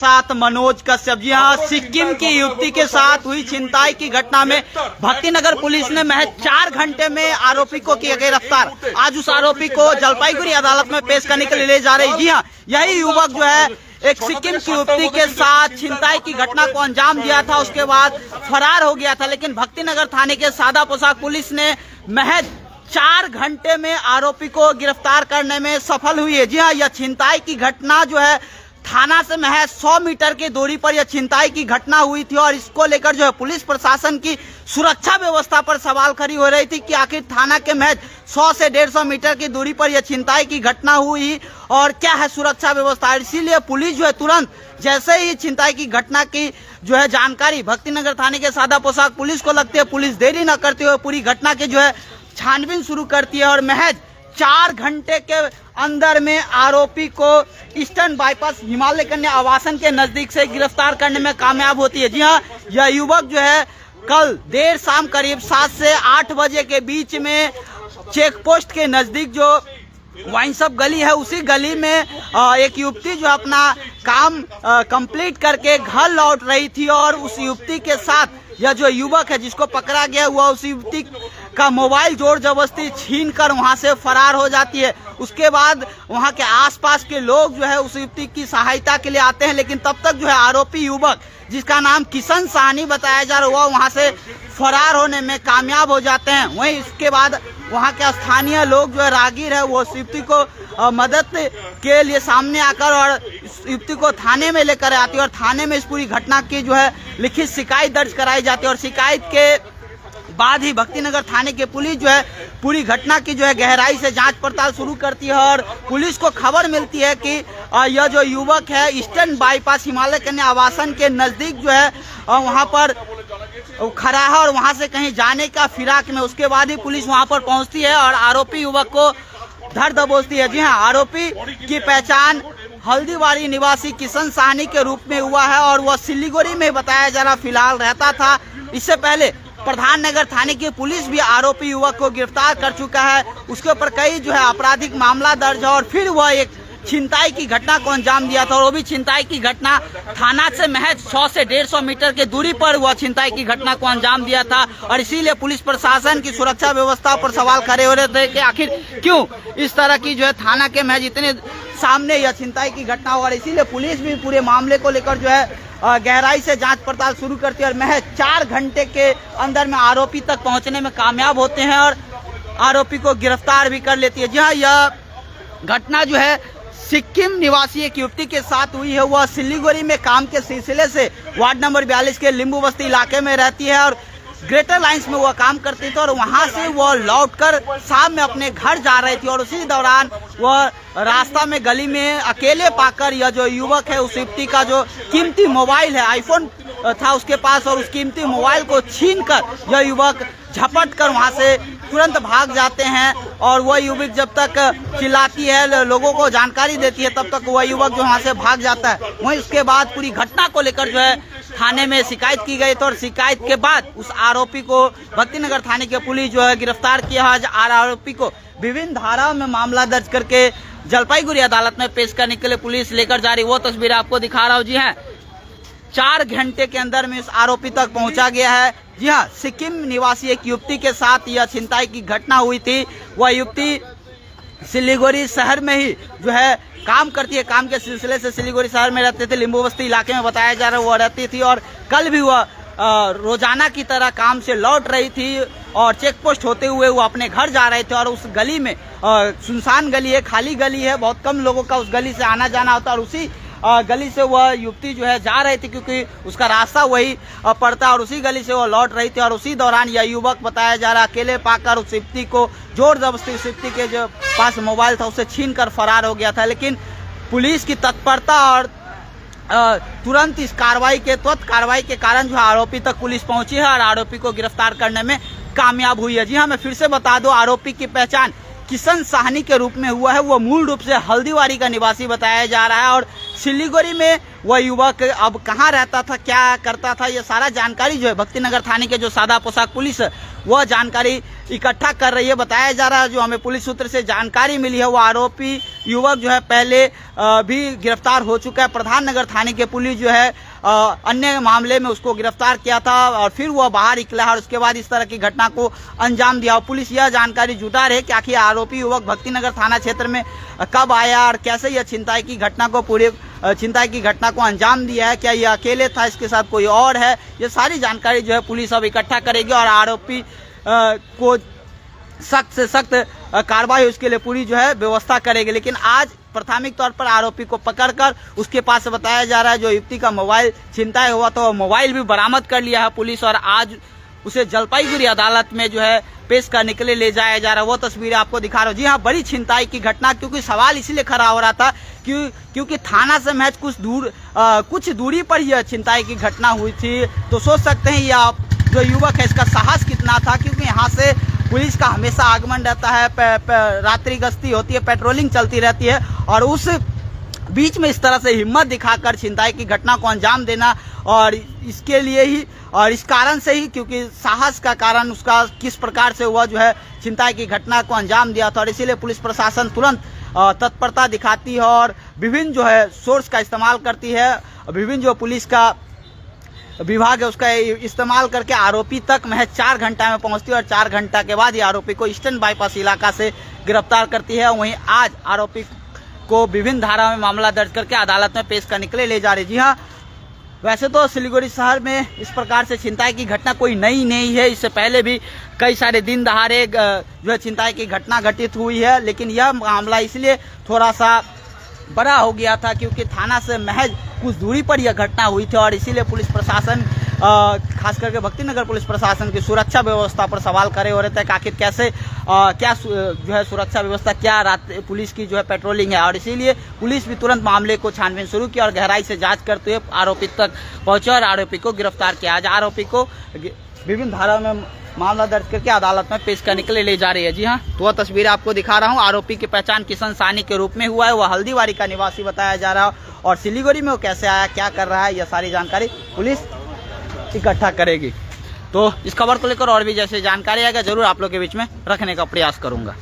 साथ मनोज कश्यप। जी हाँ, सिक्किम की युवती के साथ हुई छिनताई की घटना में भक्तिनगर पुलिस ने महज 4 घंटे में आरोपी को किया गिरफ्तार। आज उस आरोपी को जलपाईगुड़ी अदालत में पेश करने के लिए ले जा रही। जी हाँ, यही युवक जो है एक सिक्किम की युवती के साथ छिनताई की घटना को अंजाम दिया था, उसके बाद फरार हो गया था। लेकिन भक्तिनगर थाने के सादा पोशाक पुलिस ने महज 4 घंटे में आरोपी को गिरफ्तार करने में सफल हुई है। जी हाँ, यह छिनताई की घटना जो है थाना से महज 100 मीटर की दूरी पर यह छिनताई की घटना हुई थी और इसको लेकर जो है पुलिस प्रशासन की सुरक्षा व्यवस्था पर सवाल खड़ी हो रही थी कि आखिर थाना के महज 100 से 150 मीटर की दूरी पर यह छिनताई की घटना हुई और क्या है सुरक्षा व्यवस्था। इसीलिए पुलिस जो है तुरंत जैसे ही छिनताई की घटना की जो है जानकारी भक्तिनगर थाने के सादा पोशाक पुलिस को लगती है, पुलिस देरी न करते हुए पूरी घटना की जो है छानबीन शुरू करती है और महज 4 घंटे के अंदर में आरोपी को ईस्टर्न बाईपास हिमालय कन्या आवासन के नजदीक से गिरफ्तार करने में कामयाब होती है। जी हाँ, यह युवक जो है कल देर शाम करीब 7 से 8 बजे के बीच में चेक पोस्ट के नजदीक जो वाइन शॉप गली है उसी गली में एक युवती जो अपना काम कंप्लीट करके घर लौट रही थी और उस युवती के साथ यह जो युवक है जिसको पकड़ा गया हुआ उस युवती का मोबाइल जोर जबरदस्ती छीन कर वहां से फरार हो जाती है। उसके बाद वहां के आसपास के लोग जो है उस युवती की सहायता के लिए आते हैं, लेकिन तब तक जो है आरोपी युवक जिसका नाम किशन साहनी बताया जा रहा है वहां से फरार होने में कामयाब हो जाते हैं। वहीं इसके बाद वहां के स्थानीय लोग जो है राहगीर है वो युवती को मदद के लिए सामने आकर और युवती को थाने में लेकर आती है और थाने में इस पूरी घटना की जो है लिखित शिकायत दर्ज कराई जाती है और शिकायत के बाद ही भक्तिनगर थाने के पुलिस जो है पूरी घटना की जो है गहराई से जांच पड़ताल शुरू करती है और पुलिस को खबर मिलती है कि यह जो युवक है ईस्टर्न बाईपास हिमालय कन्या आवासन के नजदीक जो है वहां पर खड़ा है और वहां से कहीं जाने का फिराक में। उसके बाद ही पुलिस वहां पर पहुंचती है और आरोपी युवक को धर दबोचती है। जी हाँ, आरोपी की पहचान हल्दीबाड़ी निवासी किशन साहनी के रूप में हुआ है और वह सिलीगुड़ी में बताया जा रहा फिलहाल रहता था। इससे पहले प्रधान नगर थाने की पुलिस भी आरोपी युवक को गिरफ्तार कर चुका है। उसके ऊपर कई जो है आपराधिक मामला दर्ज है और फिर वह एक छिनताई की घटना को अंजाम दिया था और वो भी छिनताई की घटना थाना से महज 100 से 150 मीटर की दूरी पर वह छिनताई की घटना को अंजाम दिया था और इसीलिए पुलिस प्रशासन की सुरक्षा व्यवस्था पर सवाल खड़े हो रहे थे कि आखिर क्यों इस तरह की जो है थाना के महज इतने सामने यह छिनताई की घटना हुआ। इसीलिए पुलिस भी पूरे मामले को लेकर जो है गहराई से जांच पड़ताल शुरू करती है और महज 4 घंटे के अंदर में आरोपी तक पहुंचने में कामयाब होते हैं और आरोपी को गिरफ्तार भी कर लेती है। जी हाँ, यह घटना जो है सिक्किम निवासी एक युवती के साथ हुई है। वह सिलीगुड़ी में काम के सिलसिले से वार्ड नंबर 42 के लिंबू बस्ती इलाके में रहती है और ग्रेटर लाइंस में वह काम करती थी और वहां से वह लौटकर शाम में अपने घर जा रही थी और उसी दौरान वह रास्ता में गली में अकेले पाकर यह जो युवक है उस युवती का जो कीमती मोबाइल है आईफोन था उसके पास और उस कीमती मोबाइल को छीनकर यह युवक झपट कर वहां से तुरंत भाग जाते हैं और वह युवक जब तक चिल्लाती है लोगों को जानकारी देती है तब तक वह युवक जो वहां से भाग जाता है। वहीं उसके बाद पूरी घटना को लेकर जो है थाने में शिकायत की गई तो और शिकायत के बाद उस आरोपी को भक्तिनगर थाने की पुलिस जो है गिरफ्तार किया है। आरोपी को विभिन्न धाराओं में मामला दर्ज करके जलपाईगुड़ी अदालत में पेश करने के लिए पुलिस लेकर जा रही। वो तस्वीर आपको दिखा रहा हूँ। जी हाँ, 4 घंटे के अंदर में इस आरोपी तक पहुंचा गया है। जी हाँ, सिक्किम निवासी एक युवती के साथ यह छिनताई की घटना हुई थी। वह युवती सिलीगुड़ी शहर में ही जो है काम करती है, काम के सिलसिले से सिलीगुड़ी शहर में रहते थे, लिंबू बस्ती इलाके में बताया जा रहा है वो रहती थी और कल भी वह रोजाना की तरह काम से लौट रही थी और चेक पोस्ट होते हुए वो अपने घर जा रहे थे और उस गली में सुनसान गली है, खाली गली है, बहुत कम लोगों का उस गली से आना जाना होता है और उसी गली से वह युवती जो है जा रही थी क्योंकि उसका रास्ता वही पड़ता है और उसी गली से वो लौट रही थी और उसी दौरान यह युवक बताया जा रहा अकेले पाकर उस युवती को जोर जबरदस्ती उस युवती के जो पास मोबाइल था उसे छीन कर फरार हो गया था। लेकिन पुलिस की तत्परता और तुरंत इस त्वरित कार्रवाई के कारण जो आरोपी तक पुलिस पहुंची है और आरोपी को गिरफ्तार करने में कामयाब हुई है। जी हाँ, मैं फिर से बता दूं आरोपी की पहचान किशन साहनी के रूप में हुआ है। वह मूल रूप से हल्दीबाड़ी का निवासी बताया जा रहा है और सिलीगुड़ी में वह युवक अब कहाँ रहता था, क्या करता था, ये सारा जानकारी जो है भक्तिनगर थाने के जो सादा पोशाक पुलिस वह जानकारी इकट्ठा कर रही है। बताया जा रहा है, जो हमें पुलिस सूत्र से जानकारी मिली है, वो आरोपी युवक जो है पहले भी गिरफ्तार हो चुका है। प्रधान नगर थाने के पुलिस जो है अन्य मामले में उसको गिरफ्तार किया था और फिर वह बाहर निकला और उसके बाद इस तरह की घटना को अंजाम दिया। पुलिस यह जानकारी जुटा रही है कि आखिर आरोपी युवक भक्तिनगर थाना क्षेत्र में कब आया और कैसे यह छिनताई की घटना को अंजाम दिया है। क्या यह अकेले था, इसके साथ कोई और है, ये सारी जानकारी जो है पुलिस अब इकट्ठा करेगी और आरोपी को सख्त से सख्त कार्रवाई उसके लिए पूरी जो है व्यवस्था करेगी। लेकिन आज प्राथमिक तौर पर आरोपी को पकड़कर उसके पास से बताया जा रहा है जो युवती का मोबाइल छिनताई हुआ तो मोबाइल भी बरामद कर लिया है पुलिस और आज उसे जलपाईगुड़ी अदालत में जो है पेश करने के लिए ले जाया जा रहा है। वो तस्वीरें आपको दिखा रहा हूँ। जी हाँ, बड़ी छिनताई की घटना, क्योंकि सवाल इसलिए खड़ा हो रहा था क्योंकि थाना से महज कुछ दूरी पर यह छिनताई की घटना हुई थी। तो सोच सकते हैं यह जो युवक है इसका साहस कितना था, क्योंकि यहाँ से पुलिस का हमेशा आगमन रहता है, रात्रि गश्ती होती है, पेट्रोलिंग चलती रहती है और उस बीच में इस तरह से हिम्मत दिखाकर छिनताई की घटना को अंजाम देना और इसके लिए ही और इस कारण से ही, क्योंकि साहस का कारण उसका किस प्रकार से हुआ जो है छिनताई की घटना को अंजाम दिया था और इसीलिए पुलिस प्रशासन तुरंत तत्परता दिखाती है और विभिन्न जो है सोर्स का इस्तेमाल करती है। विभिन्न जो पुलिस का विभाग है उसका इस्तेमाल करके आरोपी तक महज 4 घंटा में पहुंचती है और 4 घंटा के बाद ही आरोपी को ईस्टर्न बाईपास इलाका से गिरफ्तार करती है। वहीं आज आरोपी को विभिन्न धारा में मामला दर्ज करके अदालत में पेश करने के लिए ले जा रही। जी हाँ, वैसे तो सिलीगुड़ी शहर में इस प्रकार से छिनताई की घटना कोई नई नहीं है, इससे पहले भी कई सारे दिन दहाड़े जो है छिनताई की घटना घटित हुई है। लेकिन यह मामला इसलिए थोड़ा सा बड़ा हो गया था क्योंकि थाना से महज कुछ दूरी पर यह घटना हुई थी और इसीलिए पुलिस प्रशासन खास करके भक्तिनगर पुलिस प्रशासन की सुरक्षा व्यवस्था पर सवाल खड़े हो रहे थे कि आखिर कैसे क्या जो है सुरक्षा व्यवस्था, क्या रात पुलिस की जो है पेट्रोलिंग है और इसीलिए पुलिस भी तुरंत मामले को छानबीन शुरू की और गहराई से जांच करते हुए आरोपी तक पहुंचे और आरोपी को गिरफ्तार किया। आज आरोपी को विभिन्न धाराओं में मामला दर्ज करके अदालत में पेश करने के लिए ले जा रही है। जी हाँ, तो वह तस्वीर आपको दिखा रहा हूँ। आरोपी की पहचान किशन सानी के रूप में हुआ है, वह हल्दीवारी का निवासी बताया जा रहा है और सिलीगुड़ी में वो कैसे आया, क्या कर रहा है, यह सारी जानकारी पुलिस इकट्ठा करेगी। तो इस खबर को लेकर और भी जैसे जानकारी आएगा जरूर आप लोग के बीच में रखने का प्रयास करूंगा।